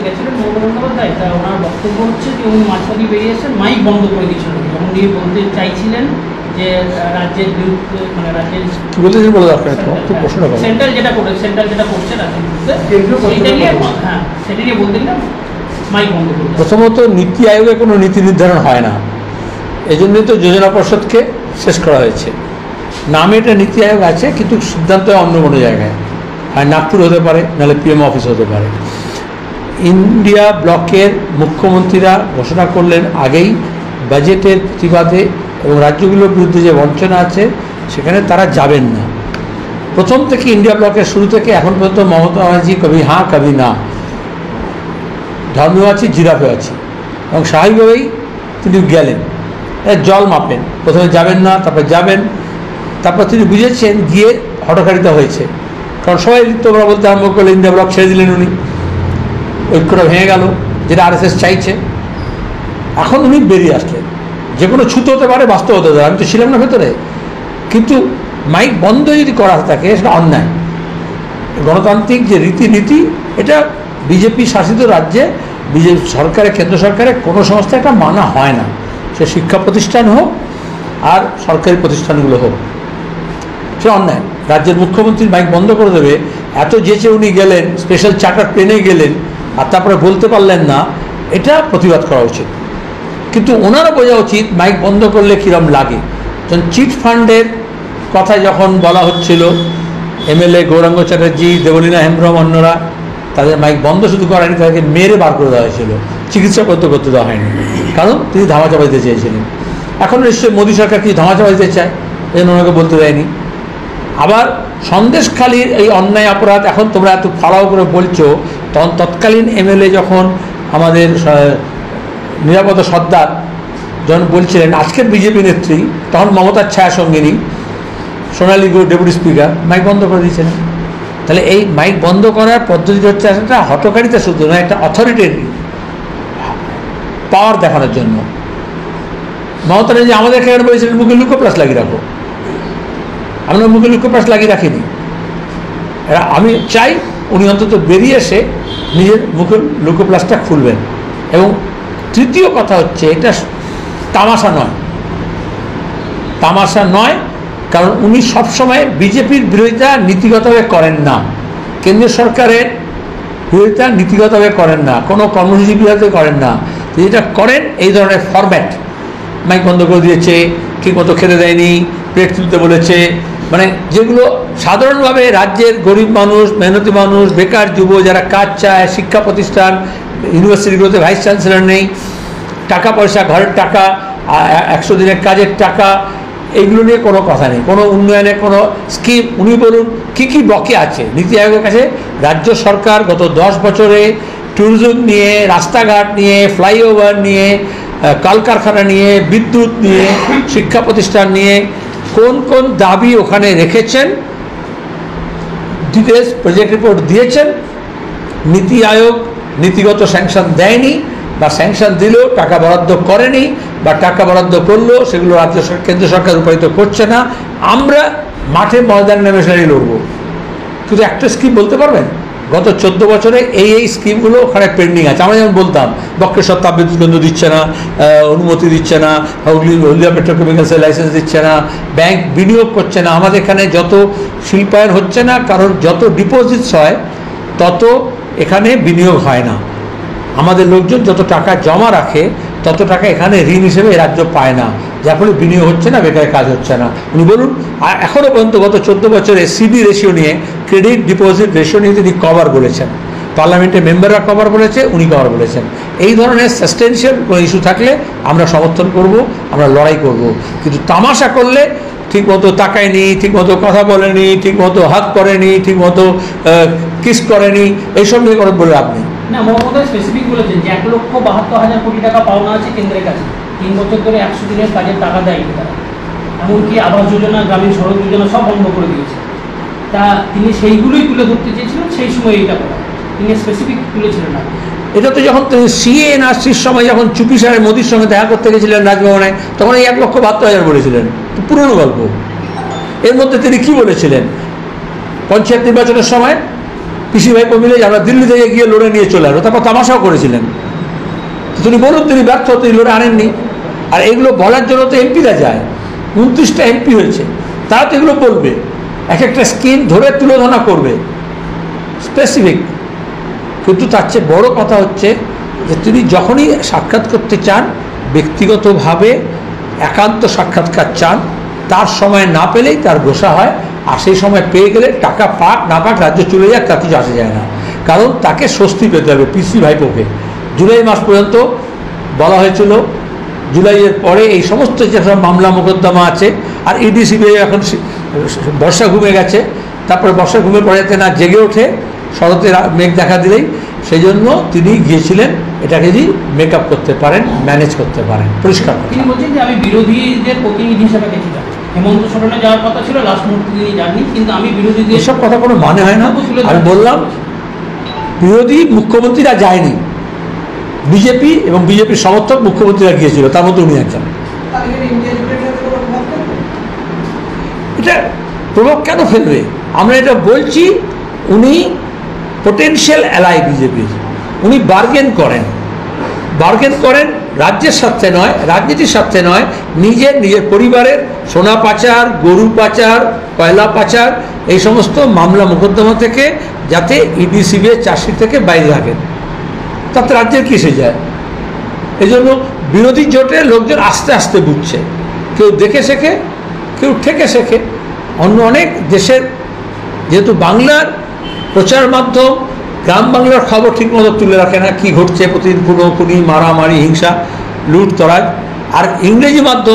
গেছিলেন মমতা বন্দ্যোপাধ্যায়, তা ওনার বক্তব্য হচ্ছে যে উনি মাঝপথে বেরিয়ে এসেছেন, মাইক বন্ধ করে দিয়েছিলেন যখন উনি বলতে চাইছিলেন যে রাজ্যের বিরুদ্ধে, মানে রাজ্যের বলতেছেন বলে দরকার প্রশ্নটা সেন্ট্রাল যেটা করছে রাজ্যের বিরুদ্ধে সেটা নিয়ে বলতে গেলে মাইক বন্ধ করে। প্রথমত নীতি আয়োগে কোনো নীতি নির্ধারণ হয় না, এই জন্যই তো যোজনা পর্ষদকে শেষ করা হয়েছে। নামে এটা নীতি আয়োগ আছে, কিন্তু সিদ্ধান্ত অন্য কোনো জায়গায় হয়, নাগপুর হতে পারে, নাহলে পিএম অফিস হতে পারে। ইন্ডিয়া ব্লকের মুখ্যমন্ত্রীরা ঘোষণা করলেন আগেই বাজেটের প্রতিবাদে এবং রাজ্যগুলোর বিরুদ্ধে যে বঞ্চনা আছে সেখানে তারা যাবেন না। প্রথম থেকে ইন্ডিয়া ব্লকের শুরু থেকে এখন পর্যন্ত মমতা ব্যানার্জি কবি হ্যাঁ কবি না, ধর্মেও আছি জিরাফেও আছি, এবং স্বাভাবিকভাবেই তিনি গেলেন। জল মাপেন, প্রথমে যাবেন না, তারপর যাবেন, তারপর তিনি বুঝেছেন গিয়ে হঠকারিতা হয়েছে। কারণ সবাই তোমরা বলতে আরম্ভ করলে, ইন্ডিয়া ব্লক ছেড়ে দিলেন উনি, ঐক্যটা ভেঙে গেল, যেটা আরএসএস চাইছে। এখন উনি বেরিয়ে আসলেন, যে কোনো ছুতো হতে পারে, বাস্তব হতে পারে, আমি তো ছিলাম না ভেতরে, কিন্তু মাইক বন্ধ যদি করা থাকে সেটা অন্যায়। গণতান্ত্রিক যে রীতিনীতি, এটা বিজেপি শাসিত রাজ্যে বিজেপি সরকারের, কেন্দ্র সরকারের কোনো সংস্থা এটা মানা হয় না, সে শিক্ষা প্রতিষ্ঠান হোক আর সরকারি প্রতিষ্ঠানগুলো হোক, সে অন্যায়। রাজ্যের মুখ্যমন্ত্রী মাইক বন্ধ করে দেবে, এত যেচে উনি গেলেন, স্পেশাল চার্টার প্লেনে গেলেন, আর তারপরে বলতে পারলেন না, এটা প্রতিবাদ করা উচিত। কিন্তু ওনারও বোঝা উচিত মাইক বন্ধ করলে কীরকম লাগে। যখন চিট ফান্ডের কথা যখন বলা হচ্ছিল, এমএলএ গৌরাঙ্গ চ্যাটার্জি, দেবলীনা হেমব্রম, অন্যরা, তাদের মাইক বন্ধ শুধু করেনি, তাদেরকে মেরে বার করে দেওয়া হয়েছিল, চিকিৎসা করতে দেওয়া হয়নি, কারণ তিনি ধামাচাপা দিতে চেয়েছিলেন। এখন নিশ্চয়ই মোদী সরকার কিছু ধামাচাপা দিতে চায়, এই জন্য ওনাকে বলতে দেয়নি। আবার সন্দেশখালির এই অন্যায় অপরাধ এখন তোমরা এত ফাড়াও করে বলছো, তখন তৎকালীন এমএলএ যখন আমাদের নিরাপদ সর্দার যখন বলছিলেন, আজকের বিজেপি নেত্রী, তখন মমতার ছায়া সঙ্গিনী সোনালী গুহ ডেপুটি স্পিকার, মাইক বন্ধ করে দিয়েছিলেন। তাহলে এই মাইক বন্ধ করার পদ্ধতি হচ্ছে একটা হঠকারিতা, শুধু নয়, একটা অথরিটির পাওয়ার দেখানোর জন্য। মমতা যে আমাদের এখানে বলেছিলেন মুখে লুকোপ্লাস লাগিয়ে রাখো, আমরা মুখে লুকোপ্লাস লাগিয়ে রাখিনি। আমি চাই উনি অন্তত বেরিয়ে এসে নিজের মুখের লুকোপ্লাসটা খুলবেন। এবং তৃতীয় কথা হচ্ছে, এটা তামাশা নয়, তামাশা নয়, কারণ উনি সবসময় বিজেপির বিরোধিতা নীতিগতভাবে করেন না, কেন্দ্রীয় সরকারের বিরোধিতা নীতিগতভাবে করেন না, কোনো কর্মসূচি বিরোধিতা করেন না। যেটা করেন এই ধরনের ফরম্যাট, মাইক বন্ধ করে দিয়েছে, ঠিকমতো খেতে দেয়নি, প্লেট তুলতে বলেছে, মানে যেগুলো সাধারণভাবে রাজ্যের গরিব মানুষ, মেহনতি মানুষ, বেকার যুব যারা কাজ চায়, শিক্ষা প্রতিষ্ঠান, ইউনিভার্সিটিগুলোতে ভাইস চ্যান্সেলর নেই, টাকা পয়সা, ঘরের টাকা, 100 দিনের কাজের টাকা, এইগুলো নিয়ে কোনো কথা নেই, কোনো উন্নয়নের কোনো স্কিম। উনি বলুন কী কী বকে আছে নীতি আয়োগের কাছে। রাজ্য সরকার গত 10 বছরে ট্যুরিজম নিয়ে, রাস্তাঘাট নিয়ে, ফ্লাইওভার নিয়ে, কলকারখানা নিয়ে, বিদ্যুৎ নিয়ে, শিক্ষা প্রতিষ্ঠান নিয়ে কোন কোন দাবি ওখানে রেখেছেন, ডিটেলস প্রজেক্ট রিপোর্ট দিয়েছেন। নীতি আয়োগ নীতিগত স্যাংশন দেয়নি, বা স্যাংশন দিলেও টাকা বরাদ্দ করেনি, বা টাকা বরাদ্দ করলেও সেগুলো রাজ্য কেন্দ্র সরকার রূপায়িত করছে না। আমরা মাঠে ময়দানে নেমে সেটাই লড়ব। শুধু একটা স্কিম বলতে পারবেন, গত 14 বছরে এই স্কিমগুলো ওখানে পেন্ডিং আছে। আমরা যেমন বলতাম, বক্রেশ্বর তাপবিদ্যুৎ কেন্দ্র দিচ্ছে না, অনুমতি দিচ্ছে না, হলদিয়া পেট্রোকেমিক্যালসের লাইসেন্স দিচ্ছে না, ব্যাংক বিনিয়োগ করছে না, আমাদের এখানে যত শিল্পায়ন হচ্ছে না, কারণ যত ডিপোজিটস হয় তত এখানে বিনিয়োগ হয় না। আমাদের লোকজন যত টাকা জমা রাখে তত টাকা এখানে ঋণ হিসেবে রাজ্য পায় না, যার ফলে বিনিয়োগ হচ্ছে না, বেকার কাজ হচ্ছে না। উনি বলুন, আর এখনও পর্যন্ত গত 14 বছরে সিবি রেশিও নিয়ে, ক্রেডিট ডিপোজিট রেশিও নিয়ে তিনি কভার বলেছেন, পার্লামেন্টের মেম্বাররা কভার বলেছে, উনি কভার বলেছেন। এই ধরনের সাবস্টেন্সিয়াল কোনো ইস্যু থাকলে আমরা সমর্থন করব, আমরা লড়াই করব। কিন্তু তামাশা করলে, ঠিকমতো তাকায়নি, ঠিকমতো কথা বলেনি, ঠিকমতো হাত করেনি, ঠিকমতো কিস করেনি, এইসব নিয়ে কোনো বলে আপনি না। মমতা স্পেসিফিক বলেছেন যে 1,72,000 কোটি টাকা পাওনা আছে কেন্দ্রের কাছে, 3 বছর ধরে 100 দিনের কাজের টাকা দেয়নি তারা, এমনকি আবাস যোজনা, গ্রামীণ সড়ক যোজনা সব বন্ধ করে দিয়েছে। তা তিনি সেইগুলোই তুলে ধরতে চেয়েছিলেন, সেই সময় এইটা করা তিনি স্পেসিফিক তুলেছিলেন না। এটা তো যখন সিএ এনআরসির সময় যখন চুপি সাহেব মোদির সঙ্গে দেখা করতে গেছিলেন রাজভবনে, তখন এই 1,72,000 বলেছিলেন, পুরনো গল্প। এর মধ্যে তিনি কি বলেছিলেন, পঞ্চায়েত নির্বাচনের সময় পিসি ভাইপো মিলে আমরা দিল্লি থেকে গিয়ে লড়ে নিয়ে চলে আসবো, তারপর তামাশাও করেছিলেন। তিনি বলুন তিনি ব্যর্থ, তিনি লড়ে আনেননি। আর এগুলো বলার জন্য তো এমপিরা যায়, 29টা এমপি হয়েছে, তারা তো এগুলো বলবে, এক একটা স্কিম ধরে তুলোধনা করবে স্পেসিফিক। কিন্তু তার চেয়ে বড় কথা হচ্ছে যে তিনি যখনই সাক্ষাৎ করতে চান, ব্যক্তিগতভাবে একান্ত সাক্ষাৎকার চান, তার সময় না পেলেই তার গোসা হয়। আর সেই সময় পেয়ে গেলে টাকা পাক না পাক, রাজ্য চলে যাক, তার কিছু আসে যায় না। কারণ তাকে স্বস্তি পেতে হবে পিসি ভাইপোকে। জুলাই মাস পর্যন্ত বলা হয়েছিল, জুলাইয়ের পরে এই সমস্ত যেসব মামলা মোকদ্দমা আছে, আর ইডিসিবি এখন বর্ষা ঘুমে গেছে, তারপরে বর্ষা ঘুমে পরে যাতে না জেগে ওঠে শরতের মেঘ দেখা দিলেই, সেই জন্য তিনি গিয়েছিলেন এটাকে যদি মেক আপ করতে পারেন, ম্যানেজ করতে পারেন, পরিষ্কার। তিনি বলছেন যে আমি বিরোধীদের প্রতিনিধি হিসেবে গেছিলাম, হেমন্ত সোরেনের যাওয়ার কথা ছিল, লাস্ট মুহূর্তে তিনি যাননি, কিন্তু আমি বিরোধীদের এসব কথা কোনো মানে হয় না। আমি বললাম বিরোধী মুখ্যমন্ত্রীরা যায়নি, বিজেপি এবং বিজেপির সমর্থক মুখ্যমন্ত্রীরা গিয়েছিল, তার মধ্যে উনি একজন। এটা প্রভাব কেন ফেলবে? আমরা এটা বলছি, উনি পোটেনশিয়াল অ্যালাই বিজেপির, উনি বার্গেন করেন রাজ্যের স্বার্থে নয়, রাজনীতির স্বার্থে নয়, নিজের পরিবারের সোনা পাচার, গরু পাচার, কয়লা পাচার, এই সমস্ত মামলা মোকদ্দমা থেকে যাতে ইডিসিবি চার্জশিট থেকে বাইরে রাখেন, তাতে রাজ্যের কিসে যায়। এই জন্য বিরোধী জোটের লোকজন আস্তে আস্তে বুঝছে, কেউ দেখে শেখে, কেউ ঠেকে শেখে। অন্য অনেক দেশের যেহেতু বাংলার প্রচার মাধ্যম গ্রাম বাংলার খবর ঠিকমতো তুলে রাখে না, কি ঘটছে প্রতিদিন, খুনোখুনি, মারামারি, হিংসা, লুটতরাজ, আর ইংরেজি মাধ্যম